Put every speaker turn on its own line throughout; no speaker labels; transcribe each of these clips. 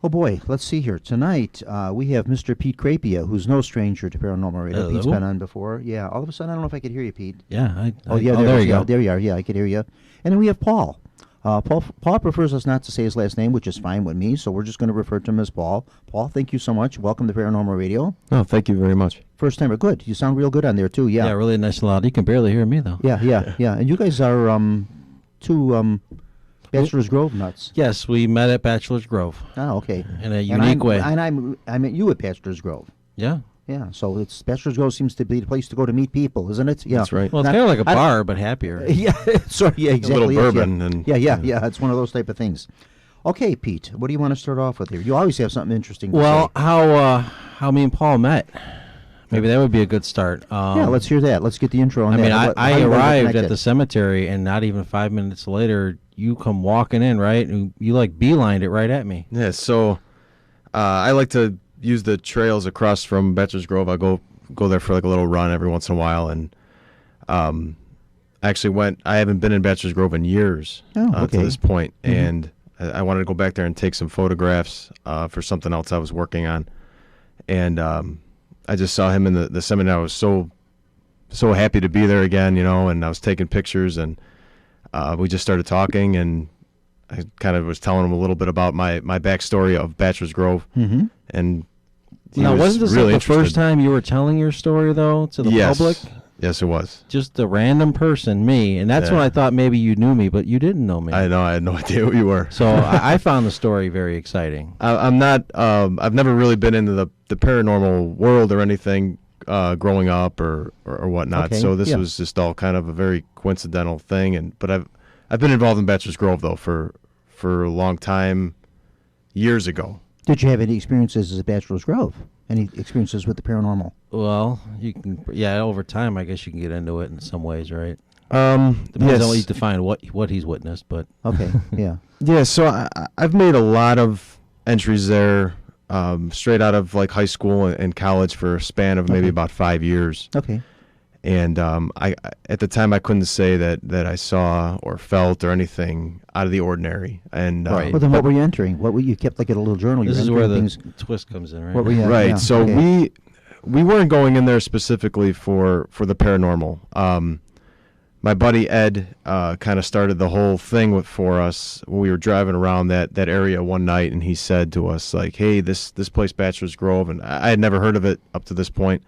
Oh boy, let's see here. Tonight we have Mr. Pete Crapia, who's no stranger to Paranormal Radio.
Hello.
Pete's been on before. Yeah, all of a sudden I don't know if I could hear you, Pete.
Yeah.
There
you go.
There you are. Yeah, I could hear you. And then we have Paul. Paul prefers us not to say his last name, which is fine with me, so we're just going to refer to him as Paul. Paul, thank you so much. Welcome to Paranormal Radio.
Oh, thank you very much.
First timer, good. You sound real good on there too. Yeah.
Yeah, really nice and loud. You can barely hear me though.
Yeah. And you guys are two Bachelors Grove nuts.
Yes, we met at Bachelors Grove.
Oh, okay.
In a unique way.
And I met you at Bachelors Grove.
Yeah.
Yeah, so it's Bachelors Grove seems to be the place to go to meet people, isn't it? Yeah,
that's right.
Well, it's kind of like a bar, but happier.
Yeah, sorry, yeah, exactly.
A little bourbon and
yeah. It's one of those type of things. Okay, Pete, what do you want to start off with here? You always have something interesting to say.
How me and Paul met. Maybe that would be a good start.
Yeah, let's hear that. Let's get the intro on that.
I mean, I arrived at the cemetery, and not even 5 minutes later, you come walking in, right? And you like beelined it right at me.
Yeah, so I like to use the trails across from Bachelors Grove. I go there for like a little run every once in a while, and I haven't been in Bachelors Grove in years to this point, and I wanted to go back there and take some photographs for something else I was working on, and I just saw him in the cemetery. I was so happy to be there again, and I was taking pictures, and we just started talking, and I kind of was telling him a little bit about my backstory of Bachelors Grove, and
now, wasn't this
really
the first time you were telling your story, though, to the public?
Yes, it was.
Just a random person, me, and that's when I thought maybe you knew me, but you didn't know me.
I know, I had no idea who you were.
So I found the story very exciting.
I'm not. I've never really been into the paranormal world or anything growing up or whatnot.
Okay,
so this was just all kind of a very coincidental thing. But I've been involved in Bachelors Grove though for a long time, years ago.
Did you have any experiences at Bachelors Grove? Any experiences with the paranormal?
Well, you can. Yeah, over time, I guess you can get into it in some ways, right?
Depends
on what you define what he's witnessed, but
okay, yeah.
Yeah, so I've made a lot of entries there, straight out of like high school and college for a span of maybe about 5 years.
Okay.
And I at the time I couldn't say that I saw or felt or anything out of the ordinary. And
Well, then what were you entering? What were you kept like a little journal?
this
You were
is where
entering
the
things.
twist comes in, right?
What were you?
right.
Yeah,
So
okay.
we weren't going in there specifically for the paranormal. My buddy Ed kind of started the whole thing for us when we were driving around that area one night, and he said to us like, "Hey, this place Bachelors Grove," and I had never heard of it up to this point.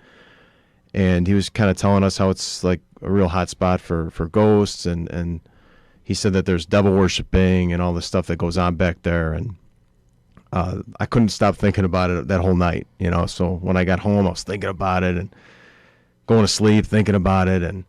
And he was kind of telling us how it's like a real hot spot for ghosts, and he said that there's devil worshiping and all the stuff that goes on back there, and I couldn't stop thinking about it that whole night, So when I got home, I was thinking about it and going to sleep thinking about it, and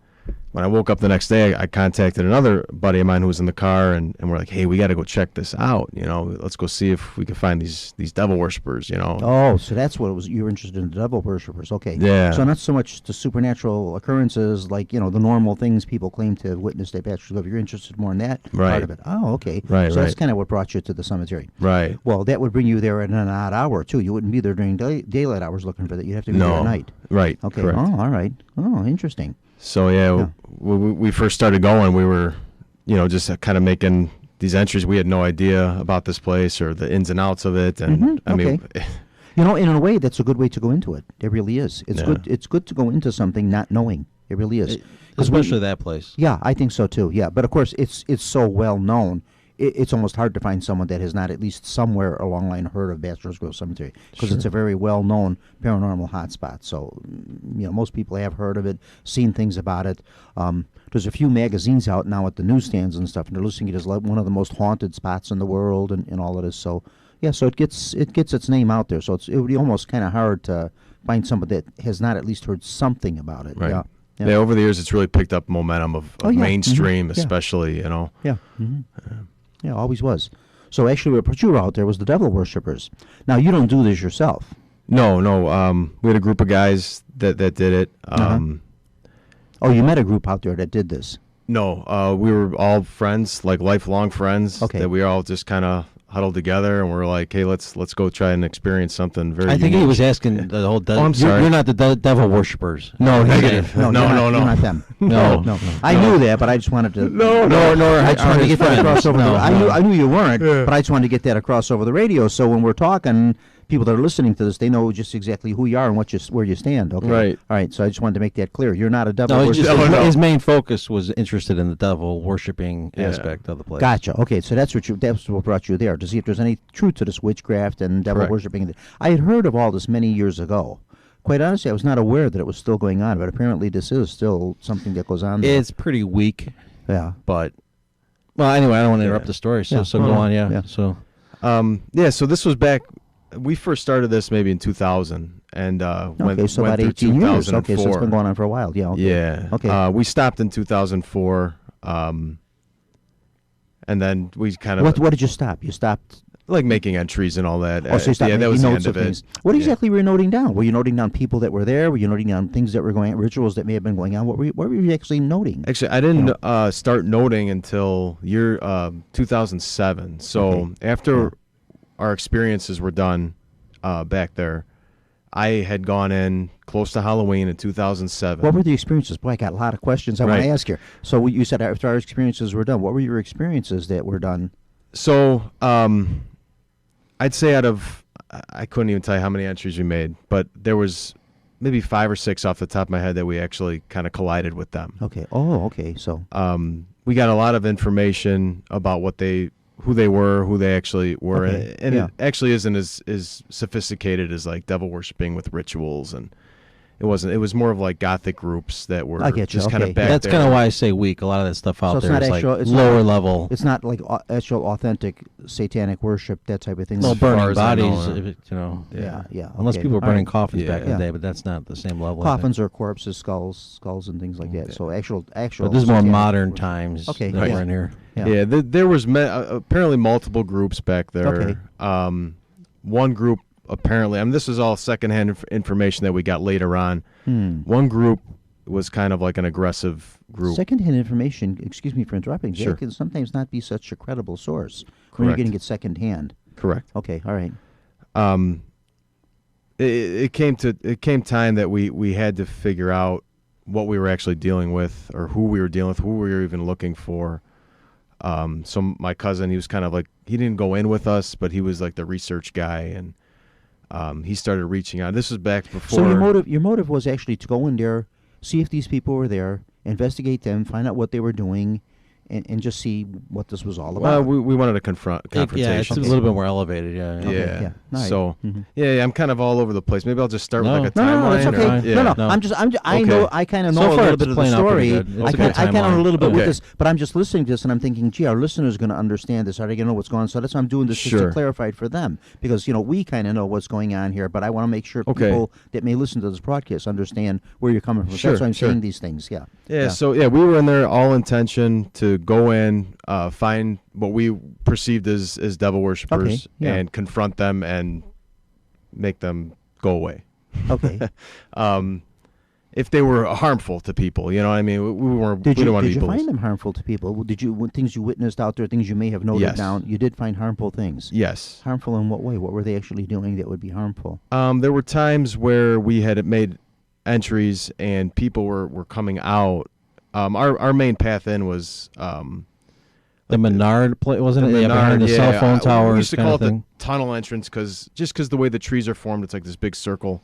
when I woke up the next day, I contacted another buddy of mine who was in the car, and we're like, hey, we got to go check this out. Let's go see if we can find these devil worshipers,
Oh, so that's what it was. You were interested in the devil worshippers. Okay.
Yeah.
So not so much the supernatural occurrences like, the normal things people claim to have witnessed at Bachelor's Grove. You're interested more in that part of it. Oh, okay.
Right,
So that's
right.
kind of what brought you to the cemetery.
Right.
Well, that would bring you there at an odd hour, too. You wouldn't be there during daylight hours looking for that. You'd have to be there at night.
Right.
Okay.
Correct.
Oh, all right. Oh, interesting.
So, when we first started going, we were, just kind of making these entries. We had no idea about this place or the ins and outs of it. And I mean,
in a way, that's a good way to go into it. It really is. It's good. It's good to go into something not knowing. It really is.
Especially that place.
Yeah, I think so too. Yeah, but of course, it's so well known. It's almost hard to find someone that has not at least somewhere along the line heard of Bachelors Grove Cemetery, because it's a very well known paranormal hotspot. So, most people have heard of it, seen things about it. There's a few magazines out now at the newsstands and stuff, and they're listing it as like one of the most haunted spots in the world, and all of this. So, yeah, so it gets its name out there. So it would be almost kind of hard to find somebody that has not at least heard something about it.
Right.
Yeah.
Over the years, it's really picked up momentum of mainstream, especially,
Yeah. Yeah, always was. So actually what put you out there was the devil worshippers. Now, you don't do this yourself.
No. We had a group of guys that did it.
Oh, you met a group out there that did this.
No, we were all friends, like lifelong friends.
Okay.
That we all just kind of huddled together, and we're like, hey, let's go try and experience something very.
I think he
unique.
was asking the whole.
I'm sorry.
You're not the devil worshippers.
No,
Negative.
no,
No,
you're
no,
not,
no.
You're not them.
No.
I knew that, but I just wanted to.
No,
I just wanted to get that across over.
No,
I knew you weren't,
Yeah.
but I just wanted to get that across over the radio. So when we're talking, people that are listening to this, they know just exactly who you are and where you stand. Okay.
Right.
All right. So I just wanted to make that clear. You're not a devil
No,
worshiper.
his main focus was interested in the devil worshiping
Yeah.
aspect of the place.
Gotcha. Okay, so that's what brought you there, to see if there's any truth to this witchcraft and devil
Correct.
worshiping. I had heard of all this many years ago. Quite honestly, I was not aware that it was still going on, but apparently this is still something that goes on there.
It's pretty weak,
Yeah.
but well, anyway, I don't want to interrupt
Yeah.
the story. So
Yeah.
so go on. Yeah.
Yeah.
So
So this was back. We first started this maybe in 2000, and
Okay, so
went
about
through
18 years. Okay, so it's
2004.
been going on for a while. Yeah. Okay.
Yeah.
Okay.
We stopped in 2004, and then we kind of
What did you stop? You stopped.
like making entries and all that.
Oh, so you stopped
yeah, that
making
was the
notes
end
of
of
things.
it.
What
Yeah.
exactly were you noting down? Were you noting down people that were there? Were you noting down things that were going, rituals that may have been going on? What were you actually noting?
Actually, I didn't start noting until year 2007. So
Okay.
after our experiences were done back there, I had gone in close to Halloween in 2007.
What were the experiences? Boy, I got a lot of questions I want to
Right.
ask here. So you said after our experiences were done, what were your experiences that were done?
So I'd say I couldn't even tell you how many entries we made, but there was maybe 5 or 6 off the top of my head that we actually kind of collided with them.
Okay. Oh, okay. So
We got a lot of information about who they were, who they actually were,
Okay,
and
yeah.
it actually isn't as sophisticated as like devil worshiping with rituals, and it wasn't. It was more of like Gothic groups that were
I get you,
just kind
okay.
of back
that's
there.
kind of why I say weak. A lot of that stuff out
So it's
there
not
is
actual-
like
it's
lower
not-
level.
it's not like actual authentic satanic worship, that type of thing.
No
As far
burning
as I know,
bodies, if it, you know.
Yeah, yeah.
Unless
okay.
people were
All
burning
right.
coffins back in
Yeah.
the day, but that's not the same level. I think.
Coffins or corpses, skulls and things like that. So actual.
But this is more
satanic
modern
worship.
times
Okay,
that
yeah.
we're in here.
Yeah.
Yeah, there was apparently multiple groups back there.
Okay.
One group apparently, I mean, this is all secondhand information that we got later on.
Hmm.
One group was kind of like an aggressive group.
Secondhand information, excuse me for interrupting,
Sure.
that can sometimes not be such a credible source when you're
Correct.
getting it secondhand.
Correct.
Okay, all right.
It came time that we had to figure out what we were actually dealing with, or who we were dealing with, who we were even looking for. So my cousin, he was kind of like, he didn't go in with us, but he was like the research guy, and he started reaching out. This was back before.
So your motive was actually to go in there, see if these people were there, investigate them, find out what they were doing, and just see what this was all
Well,
about.
we wanted a confrontation.
Yeah, it's a little bit more elevated. Yeah.
Yeah.
Okay, yeah. All right.
So
Mhm.
yeah, I'm kind of all over the place. Maybe I'll just start
No.
with like a
No,
timeline.
that's
or-
okay.
yeah.
No.
No.
I'm just. I
Okay.
know. I kind of know
So
a
far
little
it's
bit of the
playing out pretty
story.
good. It's a good
I kind of know a
timeline.
little bit with
Okay.
this, but I'm just listening to this, and I'm thinking, gee, our listeners are going to understand this. Are they going to know what's going on? So that's why I'm doing this just to
Sure.
clarify it for them, because we kind of know what's going on here, but I want to make sure
Okay.
people that may listen to this broadcast understand where you're coming from. So
Sure,
that's why I'm
sure.
saying these things. Yeah.
Yeah, so we were in there all intention to go in, find what we perceived as devil worshippers,
Okay, yeah.
and confront them and make them go away.
Okay.
If they were harmful to people, you know what I mean? We weren't.
Did
we didn't want to
you
be bullies.
find them harmful to people? Did you things you witnessed out there, things you may have noted
Yes.
down? You did find harmful things.
Yes.
Harmful in what way? What were they actually doing that would be harmful?
There were times where we had made entries and people were coming out. Our main path in was
The Menard place, wasn't
the
it? Yeah, behind the
Menard,
cell phone
We
towers
used to
kind
call
of
it
thing.
the tunnel entrance because the way the trees are formed, it's like this big circle.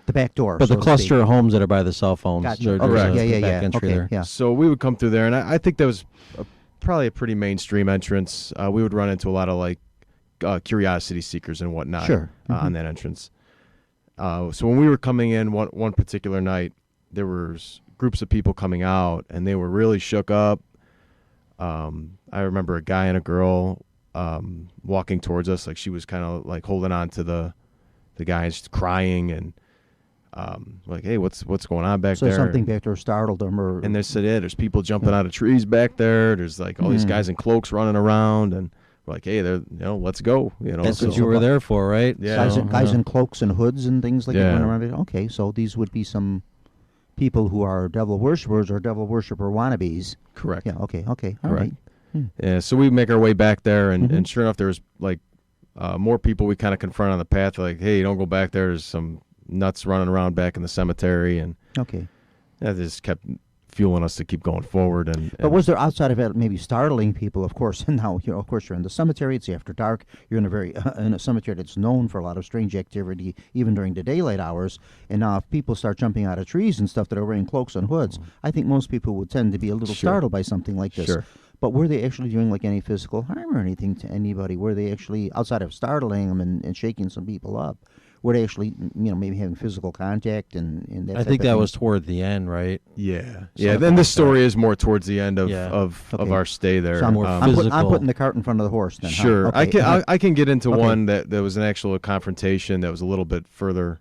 The back door.
But
so
the
to
cluster
speak.
of homes that are by the cell phones.
Gotcha.
There's
Correct.
a
Yeah,
back entry
okay,
there.
yeah.
So we would come through there, and I think that was probably a pretty mainstream entrance. We would run into a lot of like curiosity seekers and whatnot
Sure.
on that entrance. So when we were coming in one particular night, there was groups of people coming out, and they were really shook up. I remember a guy and a girl walking towards us, like she was kind of like holding on to the guy, and she's crying, and like, hey, what's going on back
So
there?
something back there startled them, or
And they said, yeah, there's people jumping out of trees back there. There's like all these guys in cloaks running around, and we're like, hey, let's go.
That's
so-
what you were there for, right?
Yeah.
guys in cloaks and hoods and things like that.
Yeah.
Running around. Okay, so these would be some people who are devil worshippers or devil worshipper wannabes.
Correct.
Yeah. Okay. All
Correct.
right.
Yeah. So we make our way back there, and,
Mhm.
and sure enough, there was like More people we kind of confront on the path, like, hey, don't go back there. There's some nuts running around back in the cemetery. And
Okay.
that just kept fueling us to keep going forward.
But was there, outside of it, maybe startling people, of course, and now, of course, you're in the cemetery, it's after dark, you're in a in a cemetery that's known for a lot of strange activity, even during the daylight hours, and now if people start jumping out of trees and stuff that are wearing cloaks and hoods, I think most people would tend to be a little startled by something like this.
Sure.
But were they actually doing, like, any physical harm or anything to anybody? Were they actually, outside of startling them and shaking some people up, were they actually, maybe having physical contact and that
I
type
think
of
that
thing?
was toward the end, right?
Yeah.
Something
Then this
like
story is more towards the end of
Yeah.
of
Okay.
our stay there.
So I'm,
more
I'm
physical.
putting the cart in front of the horse then. huh?
Sure.
Okay.
I can get into
Okay.
one that there was an actual confrontation that was a little bit further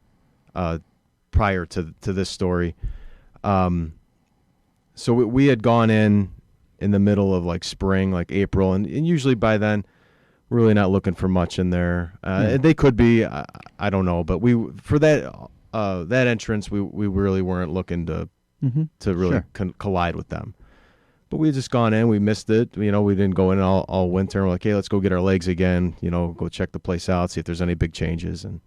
prior to this story. So we had gone in the middle of like spring, like April, and usually by then we're really not looking for much in there. They could be, I don't know, but for that entrance we really weren't looking to really
Sure.
collide with them. But we had just gone in, we missed it. We didn't go in all winter. We're like, hey, let's go get our legs again. Go check the place out, see if there's any big changes, and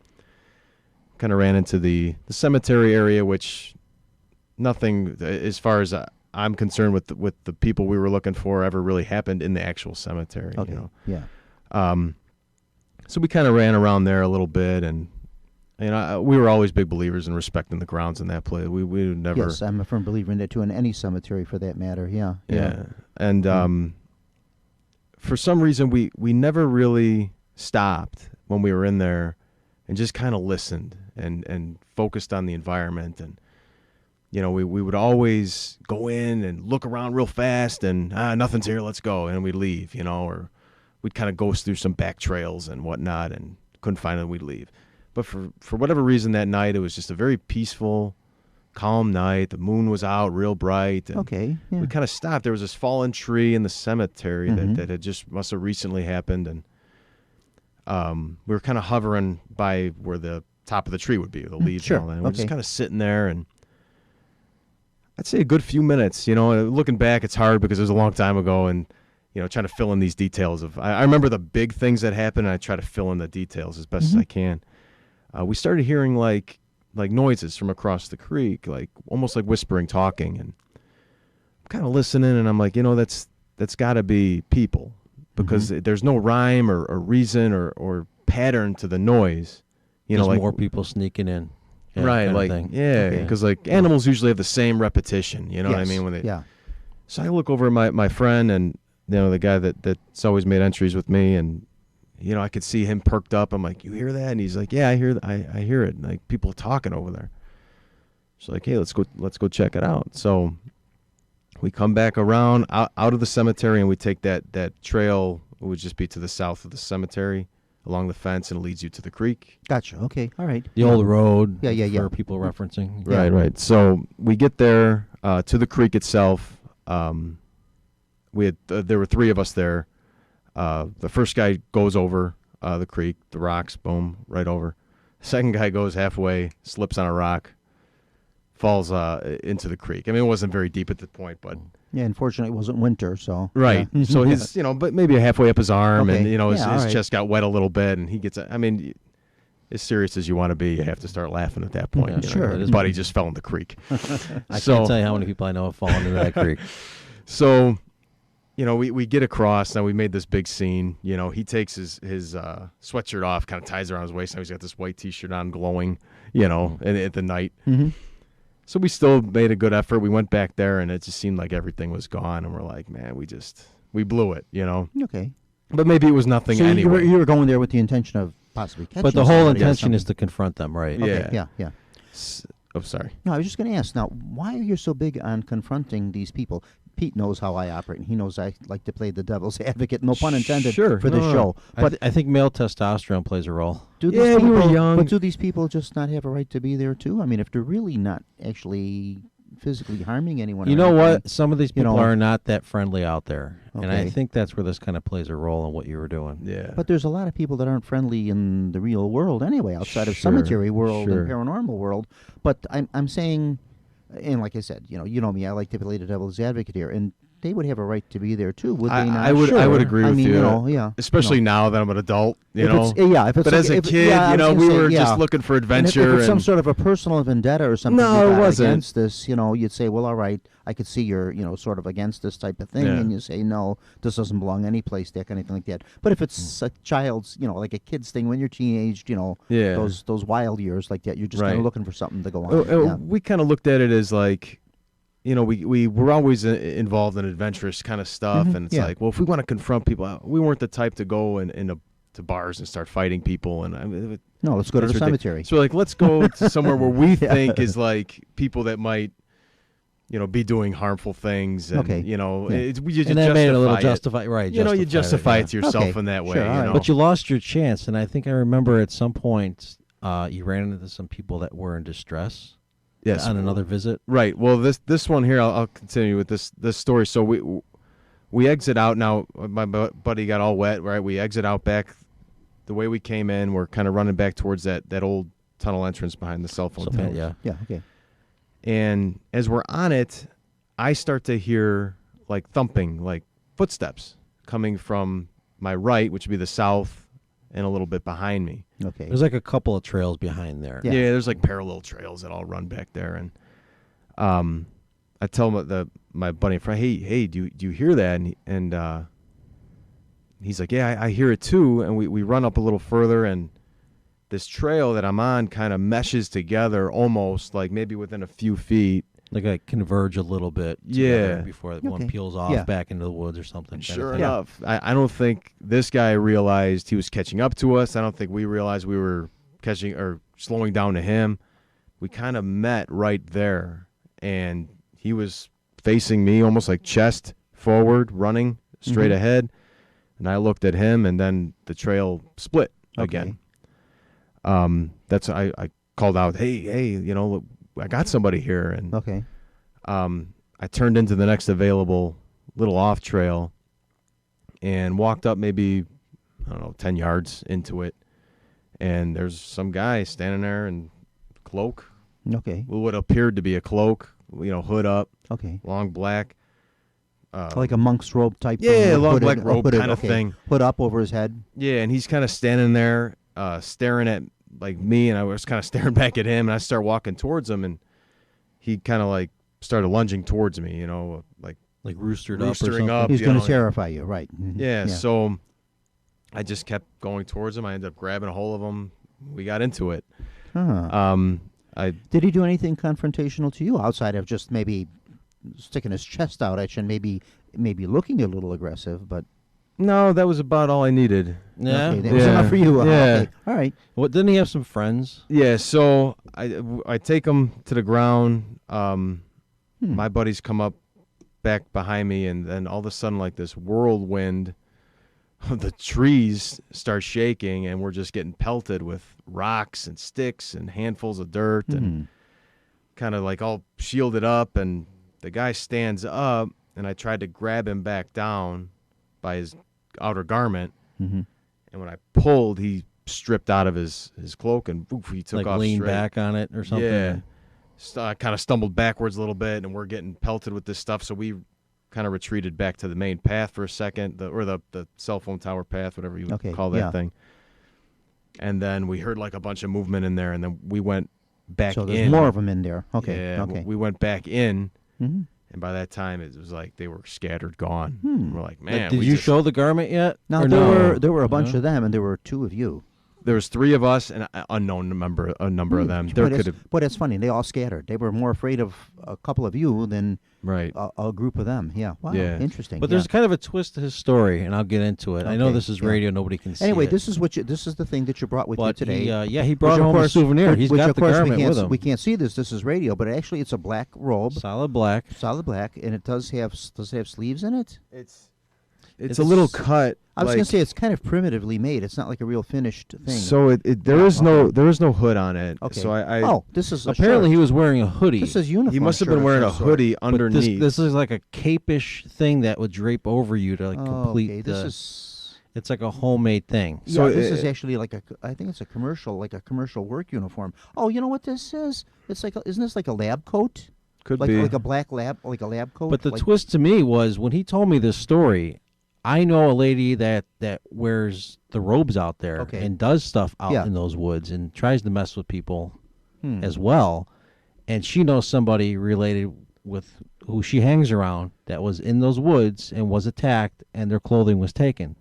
kind of ran into the cemetery area, which nothing, as far as I'm concerned, with the people we were looking for ever really happened in the actual cemetery.
Okay. Yeah.
So we kind of ran around there a little bit, and we were always big believers in respecting the grounds in that place. We would never.
Yes, I'm a firm believer in that too, in any cemetery for that matter. Yeah.
Yeah. And for some reason, we never really stopped when we were in there and just kind of listened and focused on the environment. And, we would always go in and look around real fast and, nothing's here, let's go. And we'd leave, or we'd kind of go through some back trails and whatnot and couldn't find it, we'd leave. But for whatever reason that night, it was just a very peaceful, calm night. The moon was out real bright. And
Okay. Yeah.
we kind of stopped. There was this fallen tree in the cemetery that had just must have recently happened. And we were kind of hovering by where the top of the tree would be, the leaves
sure.
and all that. And we're just
Okay.
kind of sitting there, and I'd say a good few minutes. Looking back, it's hard because it was a long time ago, and trying to fill in these details of. I remember the big things that happened, and I try to fill in the details as best as I can. We started hearing like noises from across the creek, like almost like whispering, talking, and I'm kind of listening, and I'm like, that's got to be people, because there's no rhyme or reason or pattern to the noise.
There's
like
more people sneaking in.
right,
kind of
like
thing.
yeah,
Okay.
because like animals usually have the same repetition. You know what I
Yes.
mean? When they
Yeah.
So I look over at my friend, and the guy that's always made entries with me, and I could see him perked up. I'm like, you hear that? And he's like, yeah, I hear it. Like people talking over there. So like, hey, let's go check it out. So we come back around out of the cemetery, and we take that trail. It would just be to the south of the cemetery, along the fence, and it leads you to the creek.
Gotcha. Okay. All right.
The old road.
Yeah.
For people referencing.
Yeah.
Right. So we get there to the creek itself. We had there were three of us there. The first guy goes over the creek, the rocks, boom, right over. Second guy goes halfway, slips on a rock, falls into the creek. I mean, it wasn't very deep at the point, but
Yeah. Unfortunately, it wasn't winter, so.
right.
Yeah.
So his, but maybe halfway up his arm,
Okay.
and
Yeah, all
his
right.
chest got wet a little bit, and he gets. I mean, as serious as you want to be, you have to start laughing at that point.
Yeah,
you know,
sure.
His buddy just fell in the creek.
I
So-
can't tell you how many people I know have fallen into that creek.
So, we get across. Now we made this big scene. He takes his sweatshirt off, kind of ties it around his waist. Now he's got this white T-shirt on, glowing. At the night.
Mhm.
So we still made a good effort. We went back there, and it just seemed like everything was gone. And we're like, man, we blew it.
Okay.
But maybe it was nothing
So
anyway.
you were going there with the intention of possibly catching
But the whole
somebody or
intention is
something.
to confront them, right?
Okay. Yeah.
Oh, sorry.
No, I was just going to ask. Now, why are you so big on confronting these people? Pete knows how I operate, and he knows I like to play the devil's advocate. No pun intended
Sure.
for the
No.
show. But
I think male testosterone plays a role.
do these
Yeah, we
people,
were young.
But do these people just not have a right to be there too? I mean, if they're really not actually physically harming anyone,
You
or
know
anything,
what? Some of these
you
people
know-
are not that friendly out there. And I
Okay.
think that's where this kind of plays a role in what you were doing.
Yeah.
But there's a lot of people that aren't friendly in the real world anyway, outside of
Sure,
cemetery world
sure.
and paranormal world. But I'm saying, and like I said, you know me, I like to play the devil's advocate here. And they would have a right to be there too, would they not?
I would agree with you.
Yeah.
Especially now that I'm an adult, you know.
If it's
but as a kid, we were just looking for adventure.
If it's some sort of a personal vendetta or something
No, it wasn't.
against this, you'd say, well, all right, I could see you're, sort of against this type of thing, and you say, no, this doesn't belong any place, that kind of thing like that. But if it's a child's, like a kid's thing, when you're teenaged, those wild years like that, you're just kind of looking for something to go on.
We kind of looked at it as like, we were always involved in adventurous kind of stuff, and it's like, well, if we want to confront people, we weren't the type to go to bars and start fighting people. And
no, let's go to the cemetery.
So like, let's go to somewhere where we think is like people that might, be doing harmful things. And,
Okay.
you
that made it a little justified, right?
You justify it to yourself
Okay.
in that way.
Sure, all right.
But you lost your chance, and I think I remember at some point you ran into some people that were in distress.
Yes.
On another visit.
Right. Well, this one here, I'll continue with this story. So we exit out now. My buddy got all wet. Right. We exit out back the way we came in. We're kind of running back towards that old tunnel entrance behind the cell phone tower.
Yeah.
Yeah, okay.
And as we're on it, I start to hear like thumping, like footsteps coming from my right, which would be the south, and a little bit behind me.
Okay.
There's like a couple of trails behind there.
Yeah, there's like parallel trails that all run back there, and I tell my buddy in front, hey, do you hear that? And he's like, yeah, I hear it too. And we run up a little further, and this trail that I'm on kind of meshes together, almost like maybe within a few feet.
Like I converge a little bit.
Yeah.
Before one peels off back into the woods or something.
Sure enough, I don't think this guy realized he was catching up to us. I don't think we realized we were catching or slowing down to him. We kind of met right there, and he was facing me almost like chest forward, running straight ahead. And I looked at him, and then the trail split again. I called out, hey, look, I got somebody here. And
Okay.
I turned into the next available little off trail and walked up maybe, 10 yards into it. And there's some guy standing there in cloak.
Okay.
What appeared to be a cloak, hood up.
Okay.
Long black.
Like a monk's robe type
Yeah,
thing.
long
Hooded-
black robe
hooded,
kind of
okay.
thing.
Hood up over his head.
Yeah, and he's kind of standing there staring at like me, and I was kind of staring back at him, and I start walking towards him, and he kind of like started lunging towards me, like
roostering
roostering
up.
up.
He's
you
going
know.
to terrify you, right? Mhm.
Yeah, so I just kept going towards him. I ended up grabbing a hold of him. We got into it.
Huh.
Did
he do anything confrontational to you outside of just maybe sticking his chest out at you and maybe looking a little aggressive? But
No, that was about all I needed.
Yeah.
okay, that was enough for you.
Yeah.
Okay. All right.
What, didn't he have some friends?
Yeah, so I take him to the ground. My buddies come up back behind me, and then all of a sudden, like this whirlwind, the trees start shaking, and we're just getting pelted with rocks and sticks and handfuls of dirt, and kind of like all shielded up. And the guy stands up, and I tried to grab him back down by his outer garment, and when I pulled, he stripped out of his cloak, and poof, he took
Like
off
lean
straight.
back on it or something?
Yeah. I kind of stumbled backwards a little bit, and we're getting pelted with this stuff, so we kind of retreated back to the main path for a second, the cell phone tower path, whatever you would call that thing. And then we heard like a bunch of movement in there, and then we went back
So
in.
there's more of them in there. Okay.
Yeah,
Okay.
we went back in,
Mhm.
and by that time it was like they were scattered, gone. We're like, man.
Did
we
you
just-
show the garment yet?
Now
Or
there
no?
were a bunch
No?
of them, and there were two of you.
There was 3 of us and an unknown number of them. There
But
could
it's,
have
but it's funny. They all scattered. They were more afraid of a couple of you than
right.
a group of them. Yeah. Wow.
Yeah.
Interesting.
But
yeah.
there's kind of a twist to his story, and I'll get into it. I know
Okay,
this is
yeah.
radio; nobody can see
Anyway,
it.
this is the thing that you brought with you
But
today.
he brought
Which, of
home a
course-
souvenir. He's
which,
got
of
the
course,
garment
we can't,
with him.
We can't see this. This is radio, but actually, it's a black robe,
Solid black.
solid black, and it does it have sleeves in it?
It's a little cut.
I was
like,
going to say it's kind of primitively made. It's not like a real finished thing.
So there is no hood on it.
okay.
So I
this is a
Apparently,
shirt.
he was wearing a hoodie.
This is uniform.
he must have
shirt
been
of
wearing a
some sort.
hoodie
But
underneath.
This is like a cape-ish thing that would drape over you to like complete
Okay,
the.
this is.
It's like a homemade thing.
So
So
this is actually I think it's a commercial work uniform. Oh, you know what this is? It's like isn't this like a lab coat?
Could
like
be.
like a black lab, like a lab coat.
But the
like,
twist to me was when he told me this story. I know a lady that wears the robes out there
Okay.
and does stuff out
Yeah.
in those woods and tries to mess with people
Hmm.
as well. And she knows somebody related with who she hangs around that was in those woods and was attacked and their clothing was taken.